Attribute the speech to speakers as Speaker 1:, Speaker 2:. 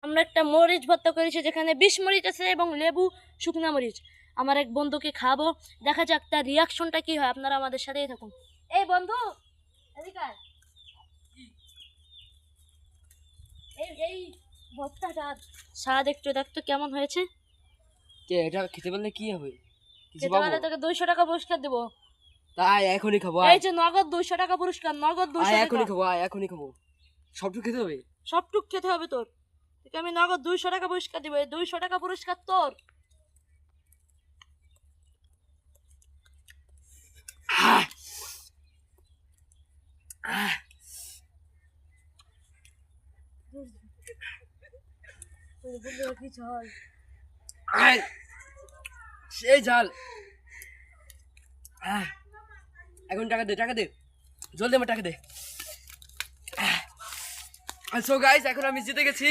Speaker 1: আমরা একটা মরিচ ভর্তা করেছি যেখানে 20 মরিচ আছে এবং লেবু শুকনা মরিচ। আমার এক বন্ধুকে খাবো, দেখা যাক তার রিয়াকশনটা কি হয়। আপনারা আমাদের সাথেই থাকুন। এই বন্ধু, এদিকে আয়। এই ভর্তাটার স্বাদ একটু দেখতো কেমন হয়েছে।
Speaker 2: এটা খেতে পারলে কি হবে? কিছু
Speaker 1: খেতে
Speaker 2: পাবো?
Speaker 1: পারলে তোকে 200 টাকা পুরস্কার দেবো।
Speaker 2: তাই এখনই খাবো।
Speaker 1: এই যে নগদ 200 টাকা পুরস্কার, নগদ 200 টাকা।
Speaker 2: এখনই খাবো, এখনই খাবো। সবটুকু খেতে হবে?
Speaker 1: সবটুক খেতে হবে তোর। তোকে আমি নগদ 200 টাকা পুরস্কার দিব। এই 200 টাকা পুরস্কার তোর।
Speaker 2: আহ! আহ!
Speaker 1: কি চল
Speaker 2: আয়! সেই ঝাল। এখন টাকা দে, টাকা দে, জলদি আমার টাকা দে। সো গাইস, এখন আমি জিতে গেছি।